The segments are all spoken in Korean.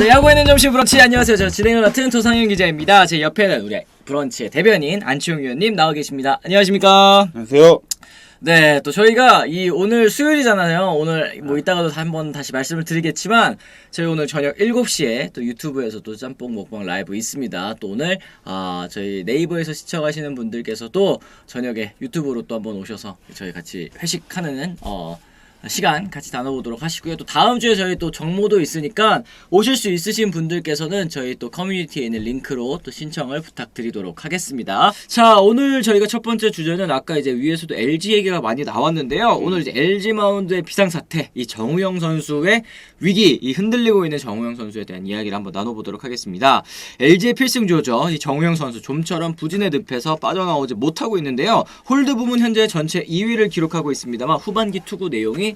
자, 야구에는 점심 브런치. 안녕하세요. 저 진행을 맡은 조상현 기자입니다. 제 옆에는 우리 브런치의 대변인 안치홍 위원님 나와 계십니다. 안녕하십니까? 안녕하세요. 네, 또 저희가 오늘 수요일이잖아요. 오늘 뭐 이따가도 한번 다시 말씀을 드리겠지만 저희 오늘 저녁 7시에 또 유튜브에서 또 짬뽕 먹방 라이브 있습니다. 또 오늘 저희 네이버에서 시청하시는 분들께서도 저녁에 유튜브로 또 한번 오셔서 저희 같이 회식하는 시간 같이 나눠보도록 하시고요. 또 다음 주에 저희 또 정모도 있으니까 오실 수 있으신 분들께서는 저희 또 커뮤니티에 있는 링크로 또 신청을 부탁드리도록 하겠습니다. 자, 오늘 저희가 첫 번째 주제는 아까 이제 위에서도 LG 얘기가 많이 나왔는데요. 오늘 이제 LG 마운드의 비상사태, 이 정우영 선수의 위기, 이 흔들리고 있는 정우영 선수에 대한 이야기를 한번 나눠보도록 하겠습니다. LG의 필승조죠. 이 정우영 선수 좀처럼 부진의 늪에서 빠져나오지 못하고 있는데요. 홀드 부문 현재 전체 2위를 기록하고 있습니다만 후반기 투구 내용이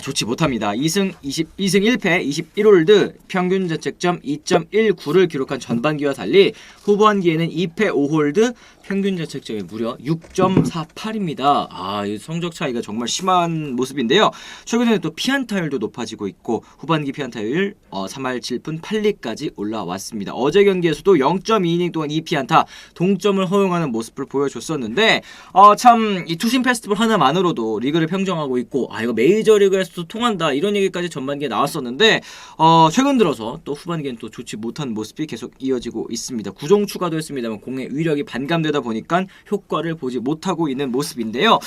좋지 못합니다. 2승 1패 21홀드 평균 자책점 2.19를 기록한 전반기와 달리 후반기에는 2패 5홀드 평균 자책점이 무려 6.48입니다. 이 성적 차이가 정말 심한 모습인데요. 최근에 또 피안타율도 높아지고 있고 후반기 피안타율 3할 7푼 8리까지 올라왔습니다. 어제 경기에서도 0.2이닝 동안 2피안타 동점을 허용하는 모습을 보여줬었는데 참 이 투심 페스티벌 하나만으로도 리그를 평정하고 있고 이거 메이저리그에서도 통한다 이런 얘기까지 전반기에 나왔었는데 최근 들어서 또 후반기엔 또 좋지 못한 모습이 계속 이어지고 있습니다. 구종 추가도 했습니다만 공의 위력이 반감되다 보니까 효과를 보지 못하고 있는 모습인데요.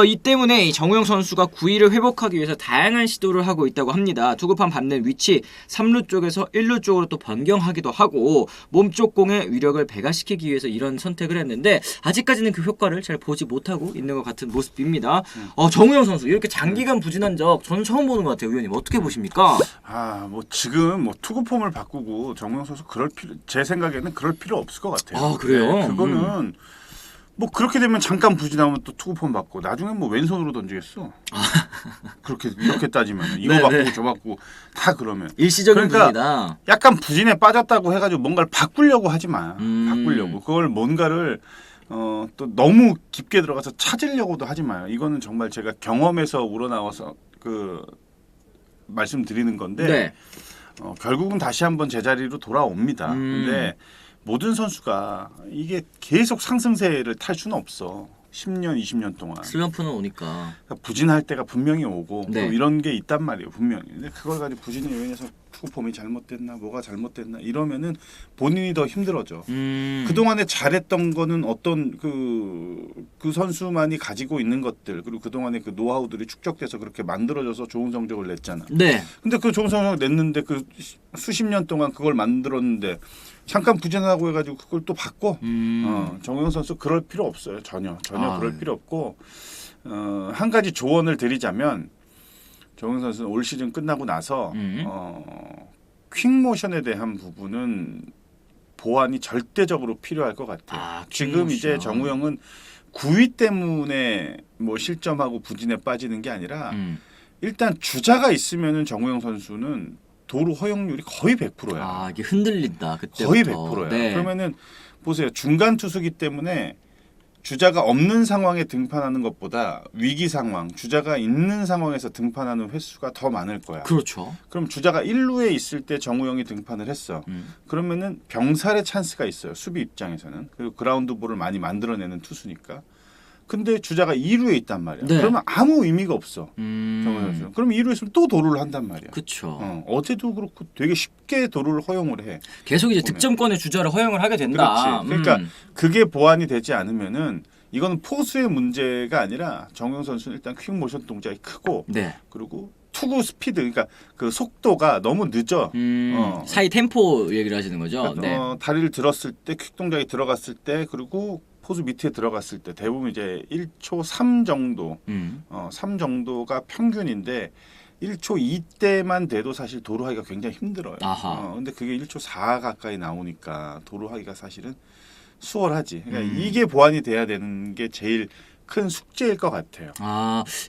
이 때문에 이 정우영 선수가 구위를 회복하기 위해서 다양한 시도를 하고 있다고 합니다. 투구판 밟는 위치 3루 쪽에서 1루 쪽으로 또 변경하기도 하고 몸쪽 공의 위력을 배가시키기 위해서 이런 선택을 했는데 아직까지는 그 효과를 잘 보지 못하고 있는 것 같은 모습입니다. 정우영 선수 이렇게 장기간 부진한 적 저는 처음 보는 것 같아요. 위원님 어떻게 보십니까? 뭐 지금 뭐 투구 폼을 바꾸고 정우영 선수 제 생각에는 그럴 필요 없을 것 같아요. 그래요? 네, 그거는 뭐 그렇게 되면 잠깐 부진하면 또 투구 폼 바꾸고 나중에 뭐 왼손으로 던지겠어. 그렇게 이렇게 따지면 이거 바꾸고 저 바꾸고 다 그러면 일시적인 부진이다. 약간 부진에 빠졌다고 해가지고 뭔가를 바꾸려고 하지 마. 바꾸려고 그걸 뭔가를 또 너무 깊게 들어가서 찾으려고도 하지 마요. 이거는 정말 제가 경험에서 우러나와서 말씀드리는 건데 네. 결국은 다시 한번 제자리로 돌아옵니다. 근데 모든 선수가 이게 계속 상승세를 탈 수는 없어. 10년, 20년 동안. 슬럼프는 오니까. 그러니까 부진할 때가 분명히 오고 네. 또 이런 게 있단 말이에요. 분명히. 근데 그걸 가지고 부진의 요인에서 투구폼이 잘못됐나 뭐가 잘못됐나 이러면은 본인이 더 힘들어져. 그동안에 잘했던 거는 어떤 그 선수만이 가지고 있는 것들 그리고 그동안에 그 노하우들이 축적돼서 그렇게 만들어져서 좋은 성적을 냈잖아. 네. 근데 그 좋은 성적을 냈는데 그 수십 년 동안 그걸 만들었는데 잠깐 부진하고 해가지고 그걸 또 바꿔. 정우영 선수 그럴 필요 없어요. 전혀 그럴 필요 없고 한 가지 조언을 드리자면 정우영 선수는 올 시즌 끝나고 나서 퀵모션에 대한 부분은 보완이 절대적으로 필요할 것 같아요. 지금 이제 정우영은 구위 때문에 뭐 실점하고 부진에 빠지는 게 아니라 일단 주자가 있으면은 정우영 선수는 도루 허용률이 거의 100%야. 이게 흔들린다. 그때부터. 거의 100%야. 네. 그러면은 보세요. 중간 투수기 때문에 주자가 없는 상황에 등판하는 것보다 위기 상황, 주자가 있는 상황에서 등판하는 횟수가 더 많을 거야. 그렇죠. 그럼 주자가 1루에 있을 때 정우영이 등판을 했어. 그러면은 병살의 찬스가 있어요. 수비 입장에서는. 그리고 그라운드 볼을 많이 만들어내는 투수니까. 근데 주자가 2루에 있단 말이야. 네. 그러면 아무 의미가 없어. 정우영 선수. 그럼 2루에 있으면 또 도루를 한단 말이야. 그렇죠. 어제도 그렇고 되게 쉽게 도루를 허용을 해. 계속 이제 득점권의 주자를 허용을 하게 된다. 그렇지. 그러니까 그게 보완이 되지 않으면은 이거는 포수의 문제가 아니라 정우영 선수는 일단 퀵 모션 동작이 크고 네. 그리고 투구 스피드 그러니까 그 속도가 너무 늦어. 사이 템포 얘기를 하시는 거죠. 그러니까, 네. 다리를 들었을 때 퀵 동작이 들어갔을 때 그리고 포수 밑에 들어갔을 때 대부분 이제 1초 3 정도 3 정도가 평균인데 1초 2대만 돼도 사실 도루하기가 굉장히 힘들어요. 근데 그게 1초 4 가까이 나오니까 도루하기가 사실은 수월하지. 그러니까 이게 보완이 돼야 되는 게 제일 큰 숙제일 것 같아요.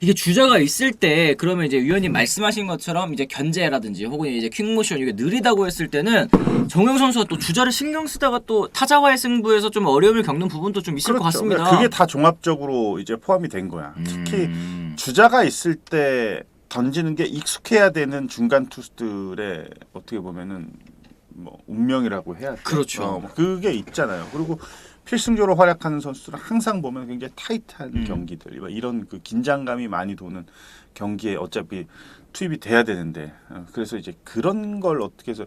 이게 주자가 있을 때 그러면 이제 위원님 말씀하신 것처럼 이제 견제라든지 혹은 이제 퀵모션 이게 느리다고 했을 때는 정우영 선수가 또 주자를 신경 쓰다가 또 타자와의 승부에서 좀 어려움을 겪는 부분도 좀 있을 것 같습니다. 그러니까 그게 다 종합적으로 이제 포함이 된 거야. 특히 주자가 있을 때 던지는 게 익숙해야 되는 중간 투수들의 어떻게 보면은 뭐 운명이라고 해야 돼. 그렇죠. 그게 있잖아요. 그리고 필승조로 활약하는 선수들은 항상 보면 굉장히 타이트한 경기들, 이런 그 긴장감이 많이 도는 경기에 어차피 투입이 돼야 되는데, 그래서 이제 그런 걸 어떻게 해서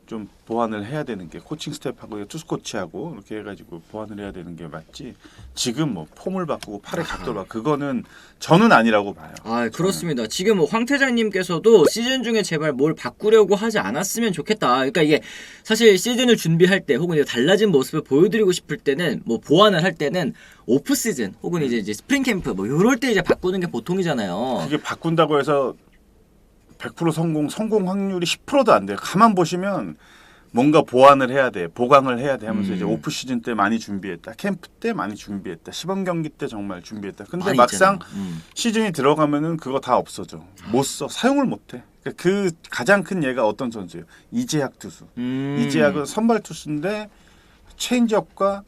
좀 보완을 해야 되는 게 코칭 스태프하고 투수 코치하고 이렇게 해가지고 보완을 해야 되는 게 맞지. 지금 뭐 폼을 바꾸고 팔의 각도를 바꾸고 그거는 저는 아니라고 봐요. 아, 그렇습니다. 지금 뭐 황 태자님께서도 시즌 중에 제발 뭘 바꾸려고 하지 않았으면 좋겠다. 그러니까 이게 사실 시즌을 준비할 때 혹은 이제 달라진 모습을 보여드리고 싶을 때는 뭐 보완을 할 때는 오프 시즌 혹은 이제 스프링 캠프 뭐 이럴 때 이제 바꾸는 게 보통이잖아요. 그게 바꾼다고 해서 100% 성공 확률이 10%도 안 돼요. 가만 보시면 뭔가 보완을 해야 돼, 보강을 해야 돼 하면서 이제 오프 시즌 때 많이 준비했다, 캠프 때 많이 준비했다, 시범 경기 때 정말 준비했다. 근데 막상 시즌이 들어가면은 그거 다 없어져. 못 써, 사용을 못 해. 그 가장 큰 예가 어떤 선수예요? 이재학 투수. 이재학은 선발 투수인데 체인지업과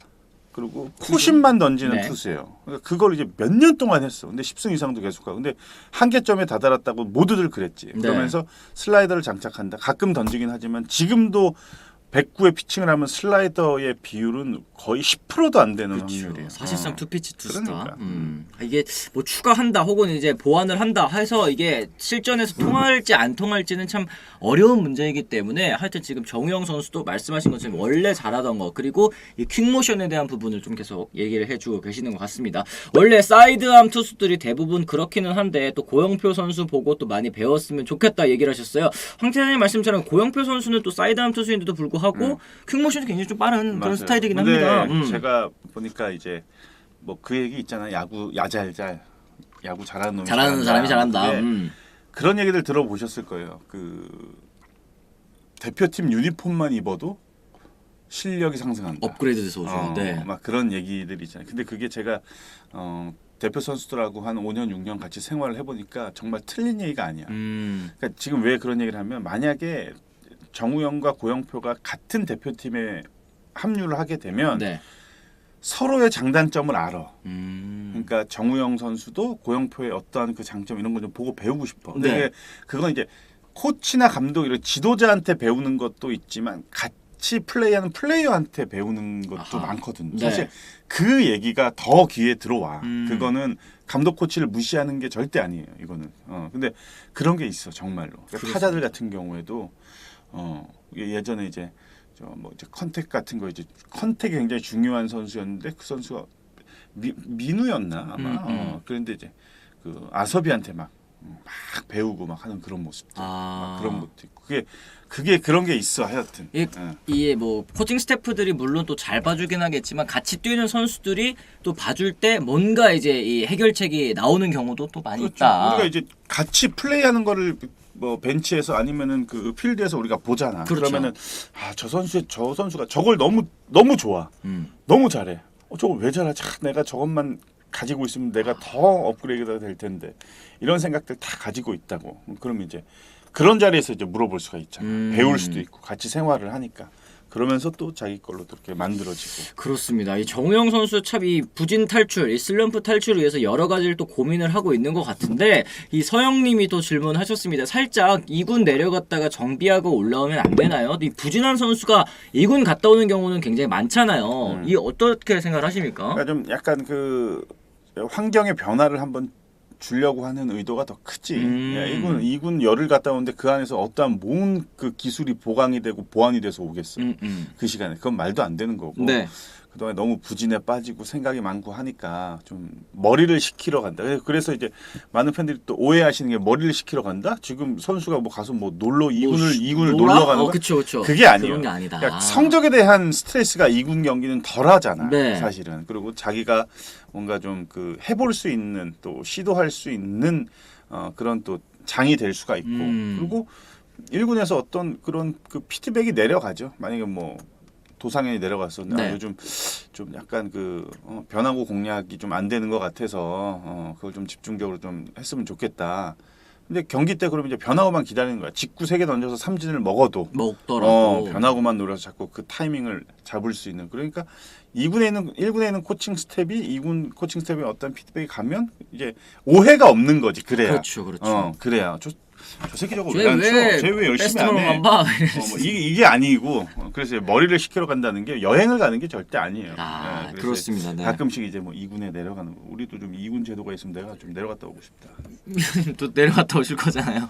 그리고 포심만 던지는 투수예요. 그러니까 그걸 이제 몇 년 동안 했어. 근데 10승 이상도 계속하고. 근데 한계점에 다다랐다고 모두들 그랬지. 그러면서 슬라이더를 장착한다. 가끔 던지긴 하지만 지금도 109에 피칭을 하면 슬라이더의 비율은 거의 10%도 안 되는 확률이에요. 사실상 투피치 투수다. 그러니까. 이게 뭐 추가한다 혹은 이제 보완을 한다 해서 이게 실전에서 통할지 안 통할지는 참 어려운 문제이기 때문에 하여튼 지금 정우영 선수도 말씀하신 것처럼 원래 잘하던 거 그리고 이 퀵모션에 대한 부분을 좀 계속 얘기를 해주고 계시는 것 같습니다. 원래 사이드암 투수들이 대부분 그렇기는 한데 또 고영표 선수 보고 또 많이 배웠으면 좋겠다 얘기를 하셨어요. 황태자님 말씀처럼 고영표 선수는 또 사이드암 투수인데도 불구하고 퀵모션이 굉장히 좀 빠른 그런 스타일이긴 합니다. 제가 보니까 이제 뭐 그 얘기 있잖아. 야잘잘 야구 잘하는 놈이 잘하는 사람이 잘한다. 그런 얘기들 들어보셨을 거예요. 그 대표팀 유니폼만 입어도 실력이 상승한다. 업그레이드돼서 오죠. 네. 막 그런 얘기들이 있잖아요. 근데 그게 제가 대표 선수들하고 한 5년 6년 같이 생활을 해보니까 정말 틀린 얘기가 아니야. 그러니까 지금 왜 그런 얘기를 하면 만약에 정우영과 고영표가 같은 대표팀에 합류를 하게 되면 서로의 장단점을 알아. 그러니까 정우영 선수도 고영표의 어떠한 그 장점 이런 거 좀 보고 배우고 싶어. 근데 그건 이제 코치나 감독 이런 지도자한테 배우는 것도 있지만 같이 플레이하는 플레이어한테 배우는 것도 많거든. 사실 그 얘기가 더 귀에 들어와. 그거는 감독 코치를 무시하는 게 절대 아니에요. 이거는. 근데 그런 게 있어 정말로. 그러니까 타자들 같은 경우에도 예전에 이제 이제 컨택 같은 거 이제 컨택이 굉장히 중요한 선수였는데 그 선수가 민우였나 아마 그런데 이제 그 아섭이한테 막 배우고 막 하는 그런 모습들 막 그런 것도 있고 그게 그런 게 있어 하여튼 이게 뭐 코칭 스태프들이 물론 또 잘 봐주긴 하겠지만 같이 뛰는 선수들이 또 봐줄 때 뭔가 이제 이 해결책이 나오는 경우도 또 많이 있다. 우리가 이제 같이 플레이하는 거를 뭐 벤치에서 아니면은 그 필드에서 우리가 보잖아. 그러면은 저 선수가 저걸 너무 좋아. 너무 잘해. 저걸 왜 잘하지? 내가 저것만 가지고 있으면 내가 더 업그레이드가 될 텐데. 이런 생각들 다 가지고 있다고. 그러면 이제 그런 자리에서 이제 물어볼 수가 있잖아. 배울 수도 있고 같이 생활을 하니까. 그러면서 또 자기 걸로 또 이렇게 만들어지고. 그렇습니다. 이 정우영 선수 참 이 부진 탈출, 이 슬럼프 탈출을 위해서 여러 가지를 또 고민을 하고 있는 것 같은데 이 서영님이 또 질문하셨습니다. 살짝 2군 내려갔다가 정비하고 올라오면 안 되나요? 이 부진한 선수가 2군 갔다 오는 경우는 굉장히 많잖아요. 이 어떻게 생각하십니까? 그러니까 좀 약간 그 환경의 변화를 한번 주려고 하는 의도가 더 크지. 이군 열을 갔다 오는데 그 안에서 어떠한 뭔 그 기술이 보강이 되고 보완이 돼서 오겠어. 그 시간에. 그건 말도 안 되는 거고. 그동안 너무 부진에 빠지고 생각이 많고 하니까 좀 머리를 식히러 간다. 그래서 이제 많은 팬들이 또 오해하시는 게 머리를 식히러 간다? 지금 선수가 뭐 가서 뭐 놀러 2군을 놀러 가는 거? 그쵸. 그게 아니에요. 그런 게 아니다. 그러니까 성적에 대한 스트레스가 2군 경기는 덜하잖아. 사실은. 그리고 자기가 뭔가 좀 그 해볼 수 있는 또 시도할 수 있는 그런 또 장이 될 수가 있고 그리고 1군에서 어떤 그런 그 피드백이 내려가죠. 만약에 뭐 도상현이 내려가서 요즘 좀 약간 그 변화구 공략이 좀 안 되는 것 같아서 그걸 좀 집중적으로 좀 했으면 좋겠다. 근데 경기 때 그러면 이제 변화구만 기다리는 거야. 직구 3개 던져서 삼진을 먹더라도 변화구만 노려서 자꾸 그 타이밍을 잡을 수 있는. 그러니까 1군에 있는 코칭 스텝이 2군 코칭 스텝에 어떤 피드백이 가면 이제 오해가 없는 거지. 그래야. 그렇죠. 그래야. 저 새끼 저거 쟤 왜 안 쳐? 왜 쟤 왜 열심히 안 페스티벌만 해? 봐? 뭐 이게 아니고 그래서 머리를 식히러 간다는 게 여행을 가는 게 절대 아니에요. 아, 그래서 그렇습니다. 네. 가끔씩 이제 뭐 2군에 내려가는 거. 우리도 좀 2군 제도가 있으면 내가 좀 내려갔다 오고 싶다. 또 내려갔다 오실 거잖아요.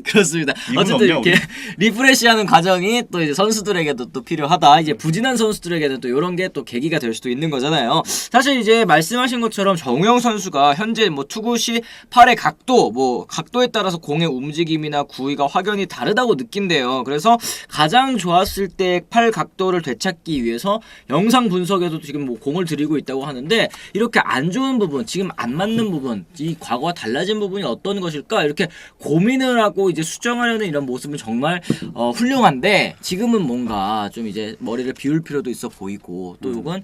그렇습니다. 이분 어쨌든 없냐, 이렇게 우리? 리프레시하는 과정이 또 이제 선수들에게도 또 필요하다. 이제 부진한 선수들에게는 또 이런 게 또 계기가 될 수도 있는 거잖아요. 사실 이제 말씀하신 것처럼 정우영 선수가 현재 뭐 투구 시 팔의 각도, 뭐 각도에 따라서 공의 움직임이나 구위가 확연히 다르다고 느낀대요. 그래서 가장 좋았을 때 팔 각도를 되찾기 위해서 영상 분석에도 지금 뭐 공을 들이고 있다고 하는데 이렇게 안 좋은 부분, 지금 안 맞는 부분, 이 과거와 달라진 부분이 어떤 것일까 이렇게 고민을 하고 이제 수정하려는 이런 모습은 정말 훌륭한데 지금은 뭔가 좀 이제 머리를 비울 필요도 있어 보이고 또 이건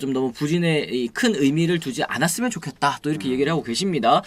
좀 너무 부진에 큰 의미를 두지 않았으면 좋겠다 또 이렇게 얘기를 하고 계십니다.